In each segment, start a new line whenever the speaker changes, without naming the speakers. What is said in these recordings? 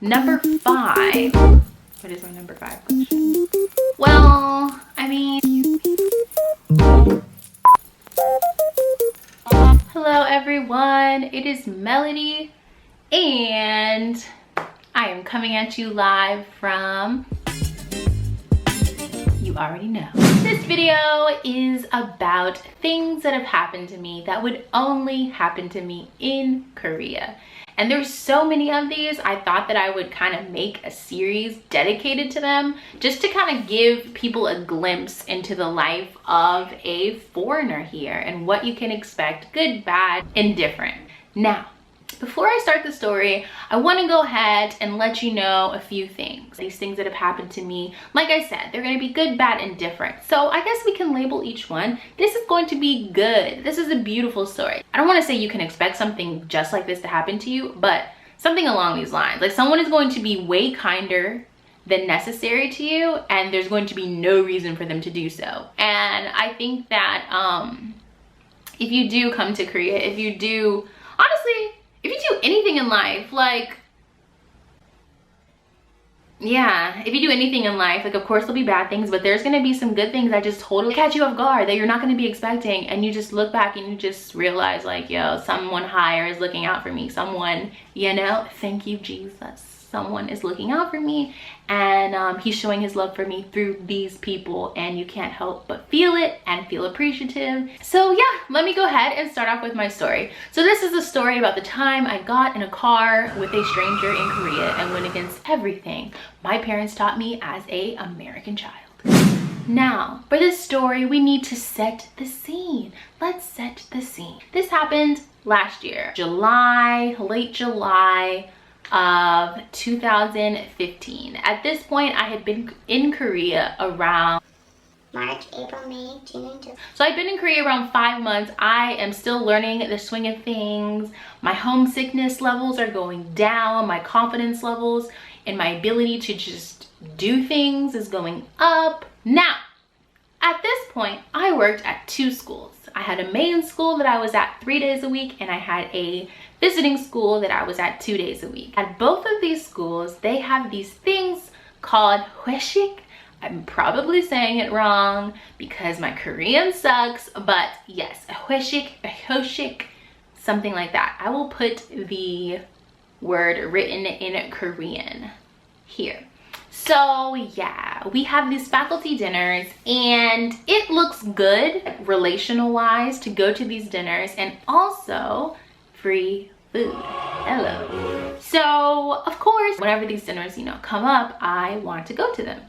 Number 5. What is my number 5 question? Well, I mean, hello everyone, it is Melody and I am coming at you live from, you already know. This video is about things that have happened to me that would only happen to me in Korea. And there's so many of these, I thought that I would kind of make a series dedicated to them just to kind of give people a glimpse into the life of a foreigner here and what you can expect, good, bad, indifferent. Now, before I start the story, I want to go ahead and let you know a few things. These things that have happened to me, like I said, they're going to be good, bad, and different. So I guess we can label each one. This is going to be good. This is a beautiful story. I don't want to say you can expect something just like this to happen to you, but something along these lines. Like someone is going to be way kinder than necessary to you, and there's going to be no reason for them to do so. And I think that if you do come to Korea, if you do, honestly, if you do anything in life, like, yeah, if you do anything in life, like, of course there'll be bad things, but there's gonna be some good things that just totally catch you off guard that you're not gonna be expecting, and you just look back and you just realize, like, yo, someone higher is looking out for me. Someone, you know, thank you, Jesus. Someone is looking out for me, and he's showing his love for me through these people, and you can't help but feel it and feel appreciative. So yeah, let me go ahead and start off with my story. So this is a story about the time I got in a car with a stranger in Korea and went against everything my parents taught me as a American child. Now, for this story, we need to set the scene. Let's set the scene. This happened last year, July, late July of 2015. At this point, I had been in Korea around
March, April, May, June, and July.
So I've been in Korea around 5 months. I am still learning the swing of things. My homesickness levels are going down. My confidence levels and my ability to just do things is going up. Now, at this point, I worked at 2 schools. I had a main school that I was at 3 days a week, and I had a visiting school that I was at 2 days a week. At both of these schools, they have these things called 회식. I'm probably saying it wrong because my Korean sucks, but yes, a 회식, something like that. I will put the word written in Korean here. So yeah, we have these faculty dinners, and it looks good relational wise to go to these dinners, and also free food. Hello. So of course, whenever these dinners, you know, come up, I want to go to them.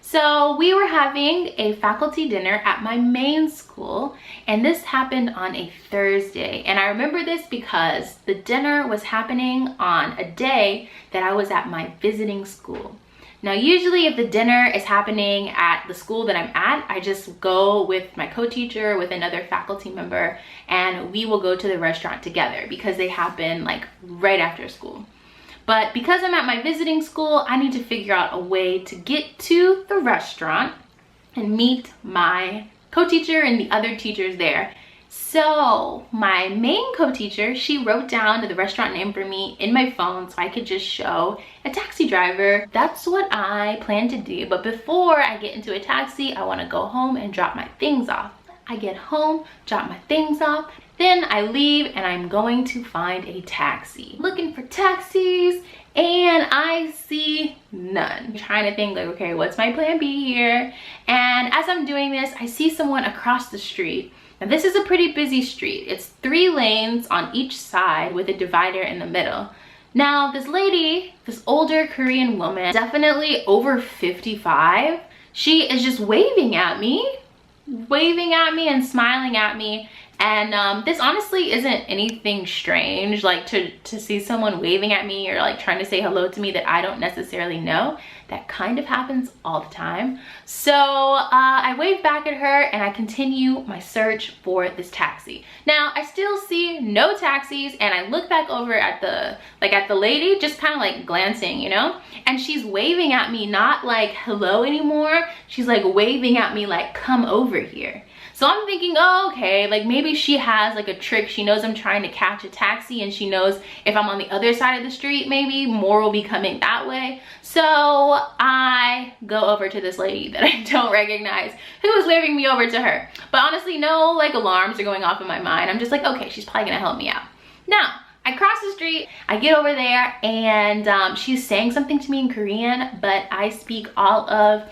So we were having a faculty dinner at my main school, and this happened on a Thursday. And I remember this because the dinner was happening on a day that I was at my visiting school. Now, usually if the dinner is happening at the school that I'm at, I just go with my co-teacher, with another faculty member, and we will go to the restaurant together because they happen like right after school. But because I'm at my visiting school, I need to figure out a way to get to the restaurant and meet my co-teacher and the other teachers there. So my main co-teacher, she wrote down the restaurant name for me in my phone so I could just show a taxi driver. That's what I plan to do. But before I get into a taxi, I want to go home and drop my things off. I get home, drop my things off, then I leave, and I'm going to find a taxi. Looking for taxis, and I see none. I'm trying to think like, okay, what's my plan B here? And as I'm doing this, I see someone across the street. Now this is a pretty busy street. It's 3 lanes on each side with a divider in the middle. Now this lady, this older Korean woman, definitely over 55, she is just waving at me and smiling at me. And this honestly isn't anything strange, like to see someone waving at me or like trying to say hello to me that I don't necessarily know. That kind of happens all the time. So I wave back at her and I continue my search for this taxi. Now I still see no taxis, and I look back over at the lady, just kind of like glancing, you know, and she's waving at me, not like hello anymore. She's like waving at me like, come over here. So I'm thinking, oh, okay, like maybe she has like a trick. She knows I'm trying to catch a taxi, and she knows if I'm on the other side of the street, maybe more will be coming that way. So I go over to this lady that I don't recognize, who was waving me over to her. But honestly, no like alarms are going off in my mind. I'm just like, okay, she's probably gonna help me out. Now, I cross the street, I get over there, and she's saying something to me in Korean, but I speak all of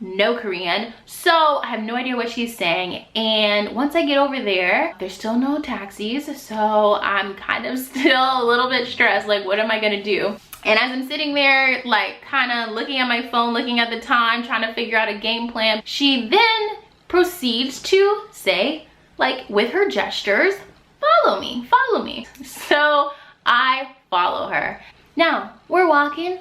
no Korean, so I have no idea what she's saying. And once I get over there, there's still no taxis, so I'm kind of still a little bit stressed, like what am I gonna do? And as I'm sitting there, like kind of looking at my phone, looking at the time, trying to figure out a game plan, she then proceeds to say, like with her gestures, follow me, follow me. So I follow her. Now, we're walking,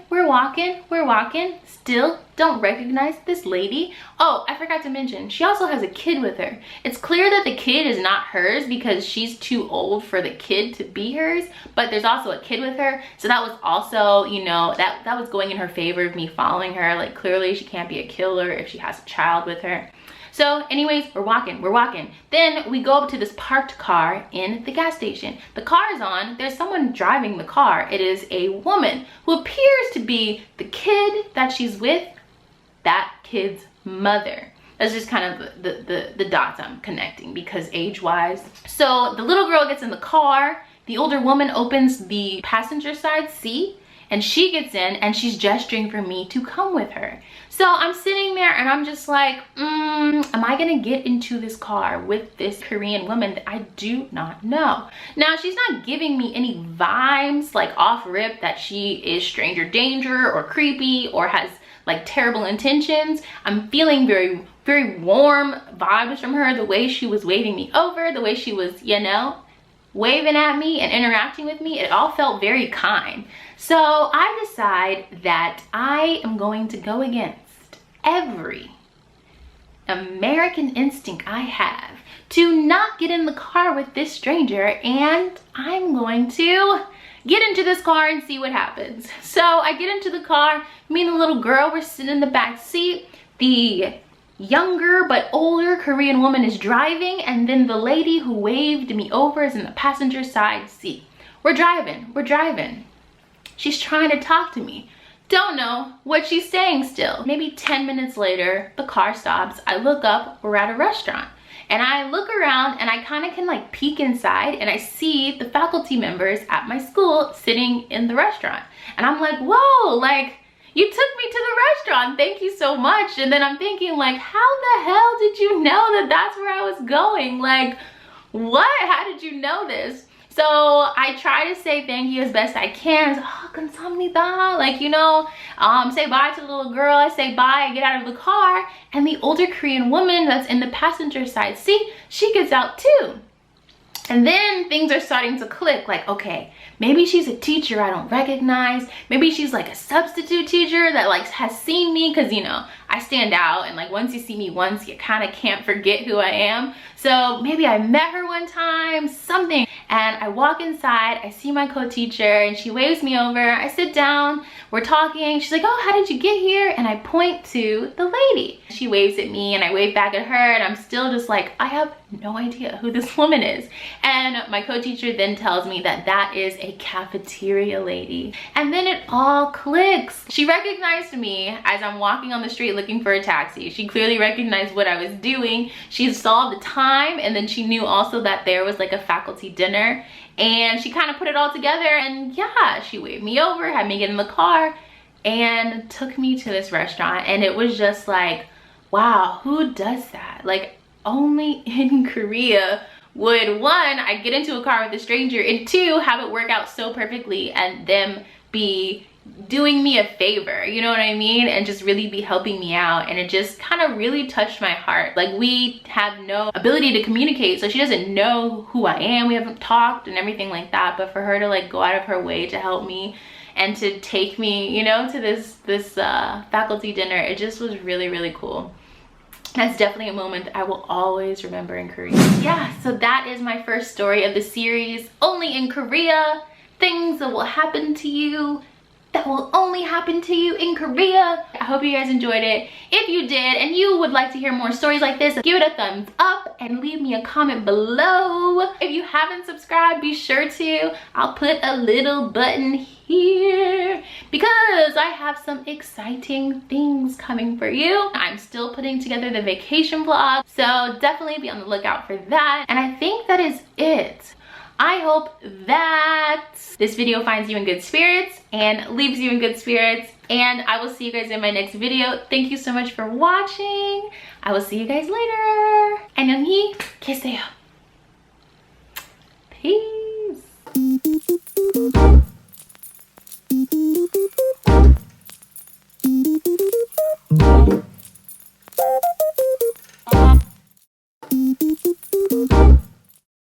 still don't recognize this lady. Oh, I forgot to mention, she also has a kid with her. It's clear that the kid is not hers because she's too old for the kid to be hers, but there's also a kid with her. So that was also, you know, that was going in her favor of me following her. Like clearly she can't be a killer if she has a child with her. So anyways, we're walking. Then we go up to this parked car in the gas station. The car is on, there's someone driving the car. It is a woman who appears to be the kid that she's with, that kid's mother. That's just kind of the dots I'm connecting because age-wise. So the little girl gets in the car, the older woman opens the passenger side seat, and she gets in and she's gesturing for me to come with her. So I'm sitting there and I'm just like, am I gonna get into this car with this Korean woman that I do not know? Now, she's not giving me any vibes like off rip that she is stranger danger or creepy or has like terrible intentions. I'm feeling very, very warm vibes from her, the way she was waving me over, the way she was, you know, waving at me and interacting with me. It all felt very kind. So I decide that I am going to go against every American instinct I have to not get in the car with this stranger, and I'm going to get into this car and see what happens. So I get into the car, me and the little girl, we're sitting in the back seat. The younger but older Korean woman is driving, and then the lady who waved me over is in the passenger side seat. We're driving. She's trying to talk to me. Don't know what she's saying still. Maybe 10 minutes later, the car stops. I look up, we're at a restaurant. And I look around and I kind of can like peek inside, and I see the faculty members at my school sitting in the restaurant. And I'm like, whoa, like you took me to the restaurant. Thank you so much. And then I'm thinking like, how the hell did you know that that's where I was going? Like, what? How did you know this? So I try to say thank you as best I can. So, oh, 감사합니다. Like, you know, say bye to the little girl. I say bye, I get out of the car. And the older Korean woman that's in the passenger side seat, she gets out too. And then things are starting to click, like, okay, maybe she's a teacher I don't recognize. Maybe she's like a substitute teacher that like has seen me, because, you know, I stand out, and like once you see me once, you kind of can't forget who I am. So maybe I met her one time, something. And I walk inside, I see my co-teacher, and she waves me over. I sit down, we're talking. She's like, oh, how did you get here? And I point to the lady. She waves at me and I wave back at her, and I'm still just like, I have no idea who this woman is. And my co-teacher then tells me that that is a cafeteria lady. And then it all clicks. She recognized me as I'm walking on the street looking for a taxi. She clearly recognized what I was doing. She saw the time, and then she knew also that there was like a faculty dinner, and she kind of put it all together. And yeah, she waved me over, had me get in the car, and took me to this restaurant. And it was just like, wow, who does that? Like, only in Korea would, one, I get into a car with a stranger, and two, have it work out so perfectly and them be doing me a favor, you know what I mean, and just really be helping me out. And it just kind of really touched my heart. Like, we have no ability to communicate, so she doesn't know who I am, we haven't talked and everything like that, but for her to like go out of her way to help me and to take me, you know, to this faculty dinner, it just was really, really cool. That's definitely a moment that I will always remember in Korea. Yeah, so that is my first story of the series, only in Korea. Things that will happen to you that will only happen to you in Korea. I hope you guys enjoyed it. If you did and you would like to hear more stories like this, give it a thumbs up and leave me a comment below. If you haven't subscribed, be sure to. I'll put a little button here because I have some exciting things coming for you. I'm still putting together the vacation vlog, so definitely be on the lookout for that. And I think that is it. I hope that this video finds you in good spirits and leaves you in good spirits. And I will see you guys in my next video. Thank you so much for watching. I will see you guys later. 안녕히 계세요. Peace.